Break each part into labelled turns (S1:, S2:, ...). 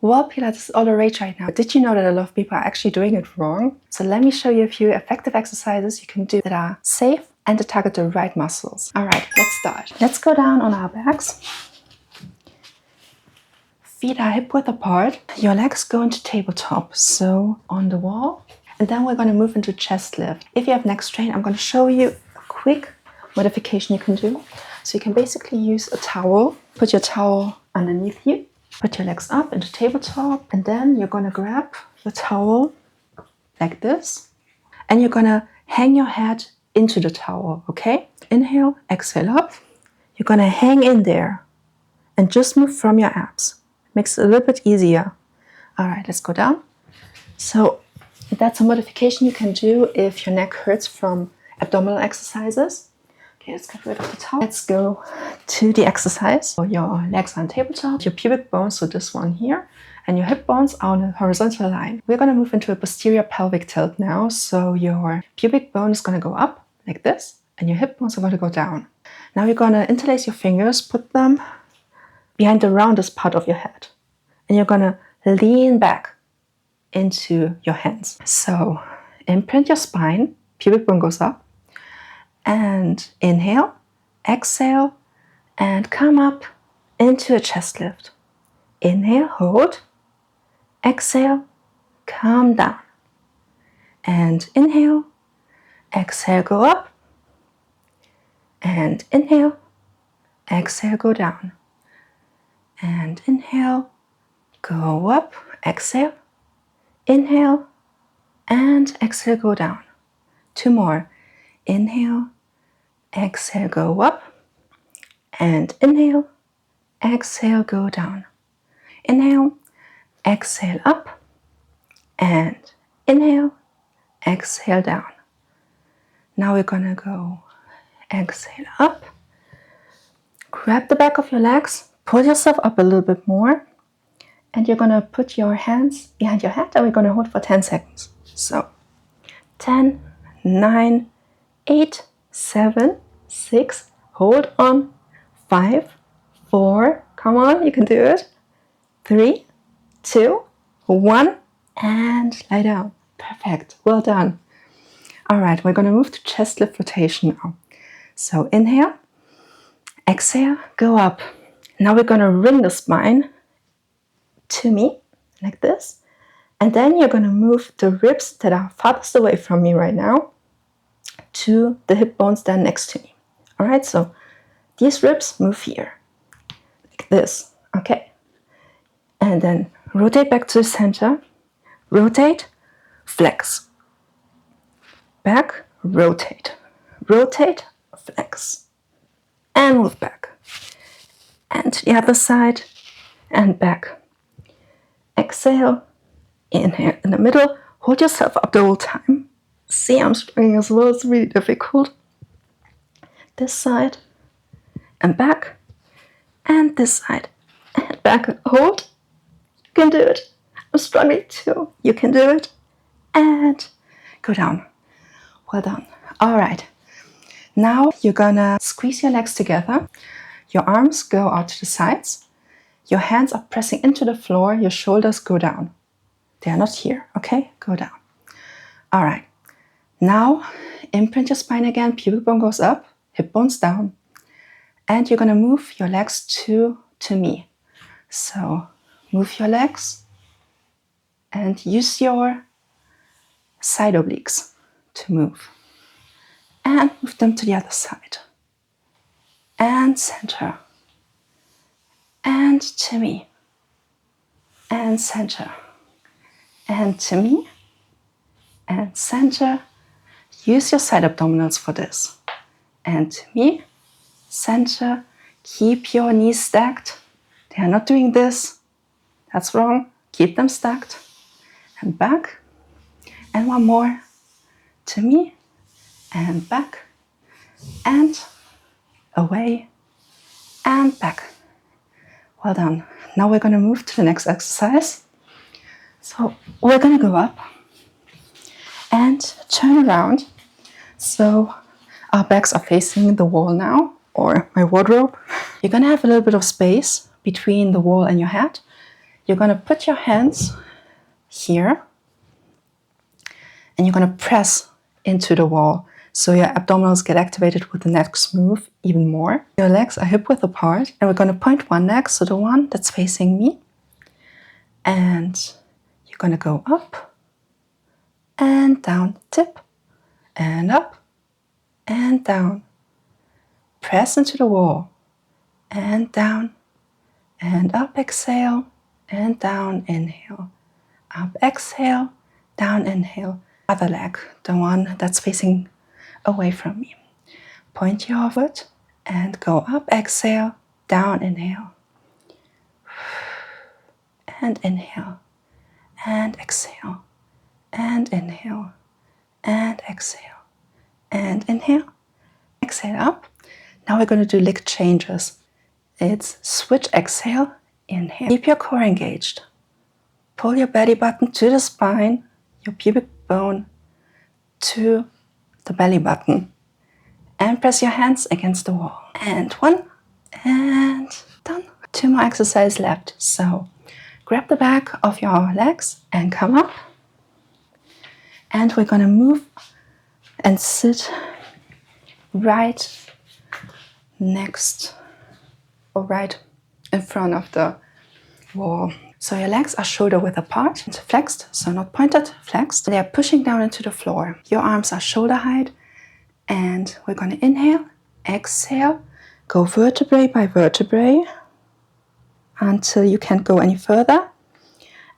S1: Well, Pilates is all the rage right now. Did you know that a lot of people are actually doing it wrong? So let me show you a few effective exercises you can do that are safe and to target the right muscles. All right, let's start. Let's go down on our backs. Feet are hip width apart. Your legs go into tabletop, so on the wall. And then we're going to move into chest lift. If you have neck strain, I'm going to show you a quick modification you can do. So you can basically use a towel. Put your towel underneath you. Put your legs up into tabletop. And then you're going to grab the towel like this. And you're going to hang your head into the towel, okay? Inhale, exhale up. You're going to hang in there and just move from your abs. Makes it a little bit easier. All right, let's go down. So that's a modification you can do if your neck hurts from abdominal exercises. Okay, let's get rid of the towel. Let's go to the exercise. So your legs are on tabletop, your pubic bones, so this one here, and your hip bones are on a horizontal line. We're going to move into a posterior pelvic tilt now. So your pubic bone is going to go up like this, and your hip bones are going to go down. Now you're going to interlace your fingers, put them behind the roundest part of your head. And you're going to lean back into your hands. So imprint your spine, pubic bone goes up. And inhale, exhale, and come up into a chest lift. Inhale, hold. Exhale, come down. And inhale, exhale, go up. And inhale, exhale, go down. And inhale, go up, exhale, inhale, and exhale, go down. Two more. Inhale, exhale, go up, and inhale, exhale, go down. Inhale, exhale, up, and inhale, exhale, down. Now we're gonna go exhale up, grab the back of your legs, pull yourself up a little bit more, and you're gonna put your hands behind your head and we're gonna hold for 10 seconds. So 10, 9, 8, 7, 6, hold on, 5, 4, come on, you can do it, 3, 2, 1, and lie down. Perfect, well done. All right, we're gonna move to chest lift rotation now. So inhale, exhale, go up. Now we're gonna ring the spine to me, like this. And then you're gonna move the ribs that are farthest away from me right now to the hip bones that are next to me. All right, so these ribs move here, like this, okay? And then rotate back to the center, rotate, flex. Back, rotate, rotate, flex. And move back. And to the other side, and back. Exhale, inhale in the middle, hold yourself up the whole time. See, I'm struggling as well, it's really difficult. This side, and back, and this side, and back, hold. You can do it. I'm struggling too. You can do it. And go down. Well done. All right. Now you're gonna squeeze your legs together. Your arms go out to the sides. Your hands are pressing into the floor. Your shoulders go down. They are not here, okay? Go down. All right. Now imprint your spine again. Pubic bone goes up, hip bones down. And you're gonna move your legs to me. So move your legs and use your side obliques to move. And move them to the other side. And center. And to me. And center. And to me. And center. Use your side abdominals for this. And to me. Center. Keep your knees stacked. They are not doing this. That's wrong. Keep them stacked. And back. And one more. To me. And back. And away. And back. Well done. Now we're going to move to the next exercise. So we're going to go up and turn around. So our backs are facing the wall now, or my wardrobe. You're going to have a little bit of space between the wall and your head. you're going to put your hands here and you're going to press into the wall. So your abdominals get activated with the next move even more. Your legs are hip width apart and we're going to point one leg, so the one that's facing me. And you're going to go up and down, tip, and up and down. Press into the wall and down and up, exhale, and down, inhale. Up, exhale, down, inhale. Other leg, the one that's facing away from me. Point your foot and go up, exhale, down, inhale. And inhale, and exhale, and inhale, and exhale, and inhale. Exhale up. Now we're going to do leg changes. It's switch, exhale, inhale. Keep your core engaged. Pull your belly button to the spine, your pubic bone to the belly button. And press your hands against the wall. And one, and done. 2 more exercises left. So grab the back of your legs and come up. And we're going to move and sit right next or right in front of the wall. So your legs are shoulder width apart, flexed, so not pointed, flexed. They are pushing down into the floor. Your arms are shoulder height. And we're going to inhale, exhale, go vertebrae by vertebrae until you can't go any further.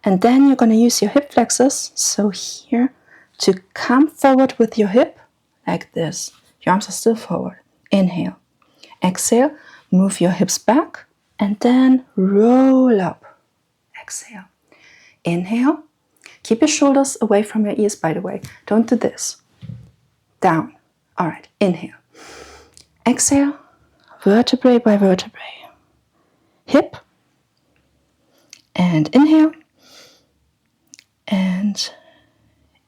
S1: And then you're going to use your hip flexors, so here, to come forward with your hip, like this. Your arms are still forward. Inhale, exhale, move your hips back, and then roll up. Exhale, inhale. Keep your shoulders away from your ears, by the way. Don't do this. Down. All right, inhale. Exhale, vertebrae by vertebrae. Hip. And inhale. And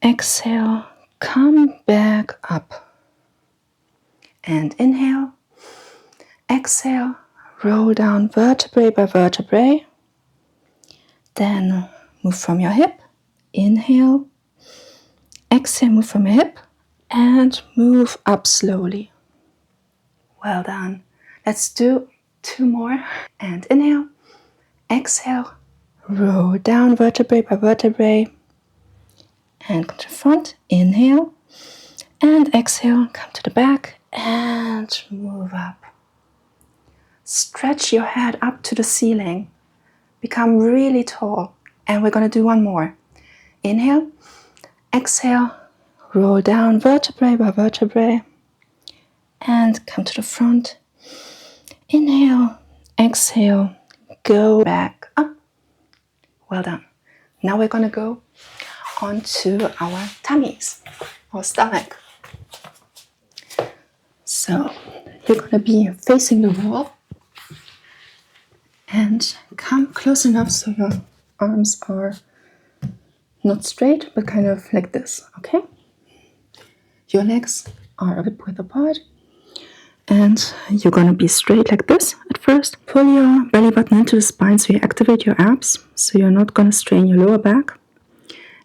S1: exhale, come back up. And inhale. Exhale, roll down vertebrae by vertebrae. Then move from your hip. Inhale. Exhale, move from your hip. And move up slowly. Well done. Let's do 2 more. And inhale. Exhale. Roll down vertebrae by vertebrae. And come to the front. Inhale. And exhale. Come to the back. And move up. Stretch your head up to the ceiling. Become really tall. And we're going to do 1 more. Inhale. Exhale. Roll down vertebrae by vertebrae. And come to the front. Inhale. Exhale. Go back up. Well done. Now we're going to go onto our tummies, or stomach. So you're going to be facing the wall and come close enough so your arms are not straight, but kind of like this, okay? Your legs are a bit width apart. And you're going to be straight like this at first. Pull your belly button into the spine so you activate your abs. So you're not going to strain your lower back.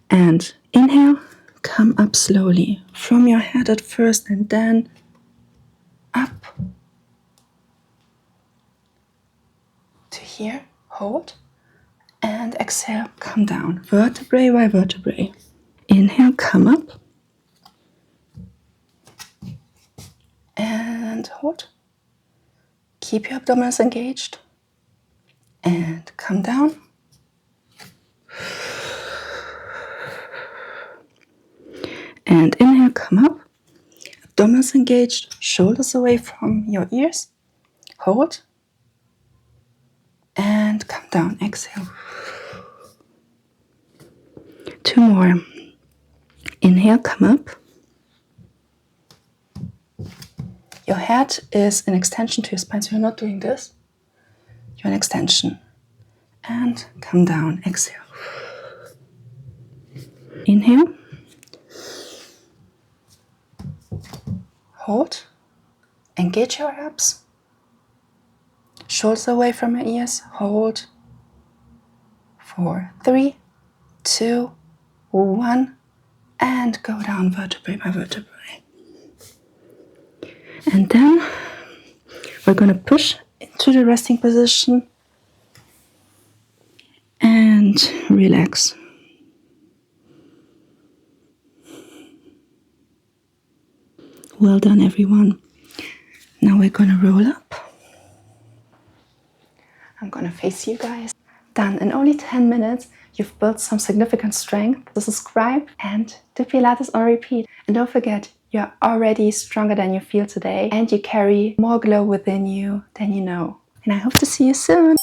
S1: And inhale, come up slowly. From your head at first and then up. To here, hold. And exhale, come down. Vertebrae by vertebrae. Inhale, come up. And hold. Keep your abdominals engaged. And come down. And inhale, come up. Abdominals engaged, shoulders away from your ears. Hold. And come down. Exhale. 2 more. Inhale, come up. Your head is an extension to your spine, so you're not doing this. You're an extension. And come down. Exhale. Inhale. Hold. Engage your abs. Shoulders away from your ears. Hold 4, 3, 2, 1, and go down vertebrae by vertebrae. And then we're going to push into the resting position and relax. Well done, everyone. Now we're going to roll up. I'm going to face you guys. Done. In only 10 minutes, you've built some significant strength. So subscribe and do Pilates on repeat. And don't forget, you're already stronger than you feel today, and you carry more glow within you than you know. And I hope to see you soon.